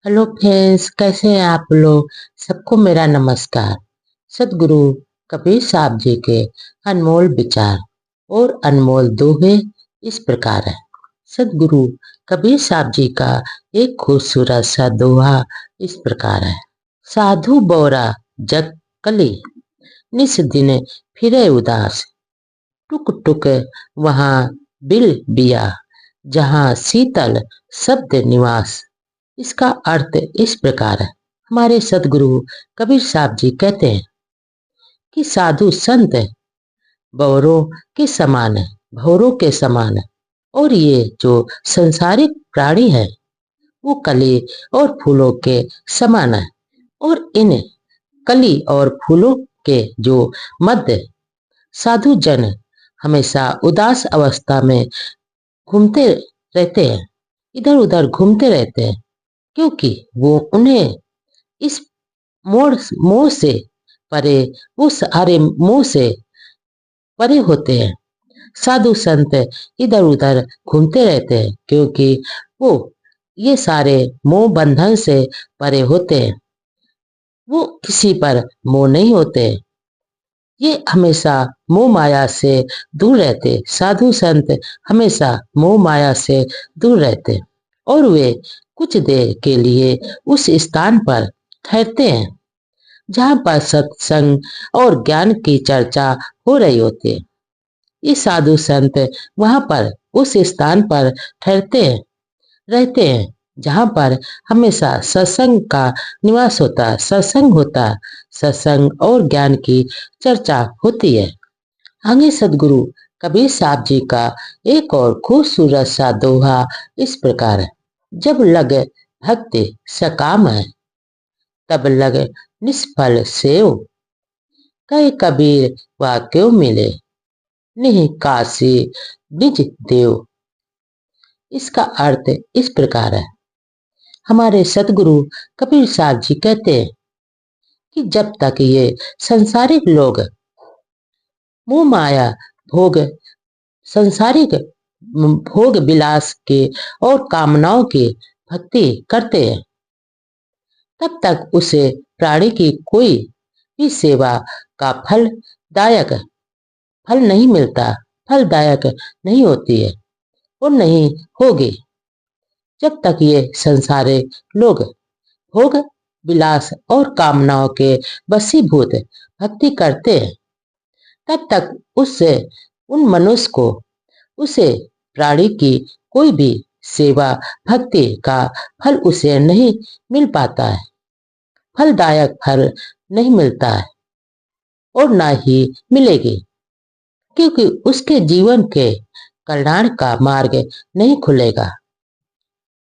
Hello friends, कैसे हैं आप लोग। सबको मेरा नमस्कार। सदगुरु कबीर साहब जी के अनमोल विचार और अनमोल दोहे इस प्रकार है। सदगुरु कबीर साहब जी का एक खूबसूरत सा दोहा इस प्रकार है। साधु बोरा जग कली, निस दिन फिरे उदास, टुक टुक वहां बिल बिया, जहां शीतल शब्द निवास। इसका अर्थ इस प्रकार है। हमारे सदगुरु कबीर साहब जी कहते हैं कि साधु संत बौरों के समान है, भौरों के समान है। और ये जो संसारिक प्राणी है वो कली और फूलों के समान है। और इन कली और फूलों के जो मध्य साधु जन हमेशा उदास अवस्था में घूमते रहते हैं, इधर उधर घूमते रहते हैं, क्योंकि वो उन्हें इस मोड़ मोह से परे, वो सारे मोह से परे होते हैं। साधु संत इधर उधर घूमते रहते हैं क्योंकि वो ये सारे मोह बंधन से परे होते हैं। वो किसी पर मोह नहीं होते। ये हमेशा मोह माया से दूर रहते। साधु संत हमेशा मोह माया से दूर रहते और वे कुछ देर के लिए उस स्थान पर ठहरते हैं जहाँ पर सत्संग और ज्ञान की चर्चा हो रही होती है। ये साधु संत वहां पर उस स्थान पर ठहरते हैं, रहते हैं जहाँ पर हमेशा सत्संग का निवास होता है, सत्संग होता है, सत्संग और ज्ञान की चर्चा होती है। आगे सदगुरु कबीर साहब जी का एक और खूबसूरत सा दोहा इस प्रकार है। जब लग भक्ति सकाम है, तब लग निष्फल सेव, कहे कबीर वह क्यों मिले, नहीं काशी निज देव। इसका अर्थ इस प्रकार है। हमारे सतगुरु कबीर साहब जी कहते हैं कि जब तक ये संसारिक लोग मोह माया भोग, संसारिक भोग विलास के और कामनाओं की भक्ति करते हैं, तब तक उसे प्राणी की कोई भी सेवा का फल नहीं मिलता, फलदायक नहीं होती है और नहीं होगी। जब तक ये संसारिक लोग भोग विलास और कामनाओं के वशीभूत भक्ति करते हैं, तब तक उससे उन मनुष्य को, उसे प्राणी की कोई भी सेवा भक्ति का फल उसे नहीं मिल पाता है, फलदायक फल नहीं मिलता है और ना ही मिलेगी, क्योंकि उसके जीवन के कल्याण का मार्ग नहीं खुलेगा,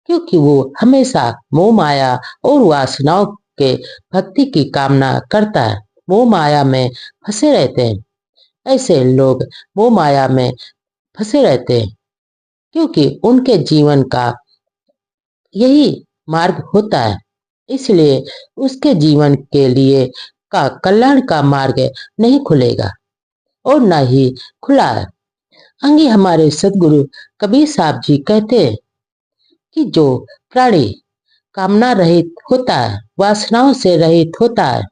क्योंकि वो हमेशा मोह माया और वासनाओं के भक्ति की कामना करता है, मोह माया में फंसे रहते हैं। ऐसे लोग मोह माया में फंसे रहते हैं क्योंकि उनके जीवन का यही मार्ग होता है, इसलिए उसके जीवन के लिए का कल्याण का मार्ग नहीं खुलेगा और ना ही खुला है। आगे हमारे सदगुरु कबीर साहब जी कहते हैं कि जो प्राणी कामना रहित होता है, वासनाओं से रहित होता है,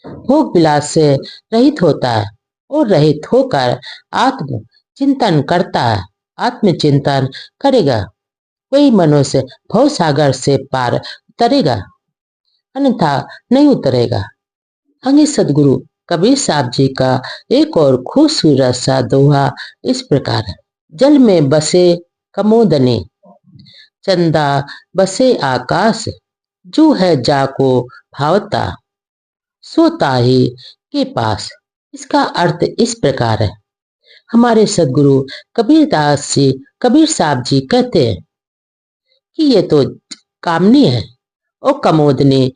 भोग विलास से रहित होता है और रहित होकर आत्म चिंतन करता है, आत्मचिंतन करेगा, वही मनुष्य भव सागर से पार उतरेगा, अन्यथा नहीं उतरेगा। आगे सदगुरु कबीर साहब जी का एक और खूबसूरत सा दोहा इस प्रकार है। जल में बसे कमोदनी, चंदा बसे आकाश, जू है जाको भावता, सोता ही के पास। इसका अर्थ इस प्रकार है। हमारे सदगुरु कबीर साहब जी कहते हैं कि ये तो कामनी है और कमोदनी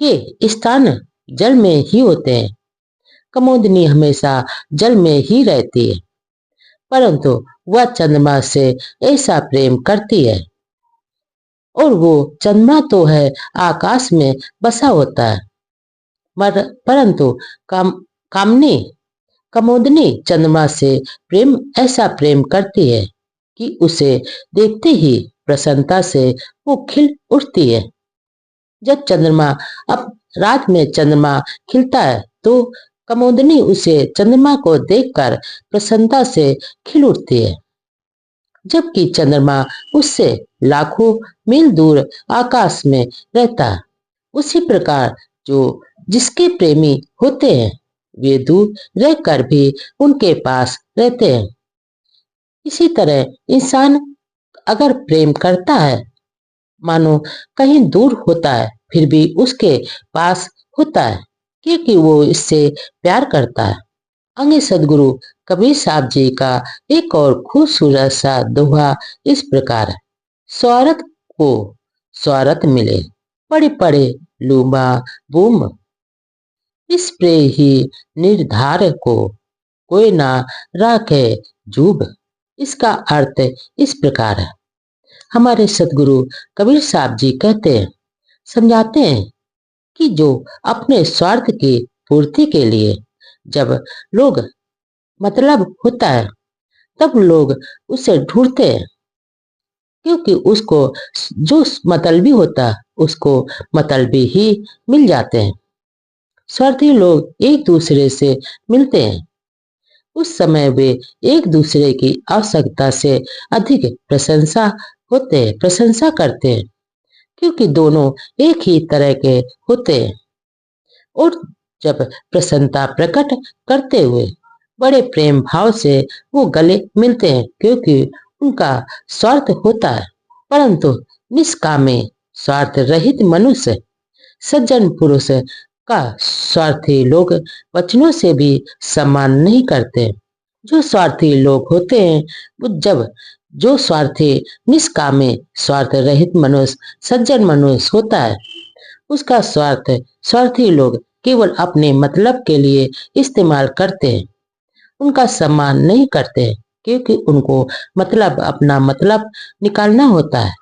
के स्थान जल में ही होते हैं। कमोदनी हमेशा जल में ही रहती है, परंतु वह चंद्रमा से ऐसा प्रेम करती है, और वो चंद्रमा तो है आकाश में बसा होता है, परंतु कामनी कमोदनी चंद्रमा से ऐसा प्रेम करती है कि उसे देखते ही प्रसन्नता से वो खिल उठती है। जब चंद्रमा अब रात में चंद्रमा खिलता है तो कमोदनी उसे चंद्रमा को देखकर प्रसन्नता से खिल उठती है, जबकि चंद्रमा उससे लाखों मील दूर आकाश में रहता है। उसी प्रकार जो जिसके प्रेमी होते हैं वे दूर रहकर भी उनके पास रहते हैं। इसी तरह इंसान अगर प्रेम करता है, मानो कहीं दूर होता है, फिर भी उसके पास होता है क्योंकि वो इससे प्यार करता है। आगे सदगुरु कबीर साहब जी का एक और खूबसूरत सा दोहा इस प्रकार है। स्वार्थ को स्वार्थ मिले, पड़े पड़े लूमा बूम, इस प्रे ही निर्धार को कोई ना राखे जूब। इसका अर्थ इस प्रकार है। हमारे सदगुरु कबीर साहब जी कहते हैं, समझाते हैं कि जो अपने स्वार्थ की पूर्ति के लिए जब लोग मतलब होता है तब लोग उसे ढूंढते हैं, क्योंकि उसको जो मतलबी होता है उसको मतलबी ही मिल जाते हैं। स्वार्थी लोग एक दूसरे से मिलते हैं उस समय वे एक दूसरे की आवश्यकता से अधिक प्रशंसा करते हैं, क्योंकि दोनों एक ही तरह के होते हैं। और जब प्रसन्नता प्रकट करते हुए बड़े प्रेम भाव से वो गले मिलते हैं, क्योंकि उनका स्वार्थ होता है। परंतु निष्कामे स्वार्थ रहित मनुष्य सज्जन पुरुष का स्वार्थी लोग वचनों से भी सम्मान नहीं करते। जो स्वार्थी लोग होते हैं वो जब जो स्वार्थी निष्कामे स्वार्थ रहित मनुष्य सज्जन मनुष्य होता है, उसका स्वार्थी लोग केवल अपने मतलब के लिए इस्तेमाल करते हैं, उनका सम्मान नहीं करते, क्योंकि उनको मतलब अपना मतलब निकालना होता है।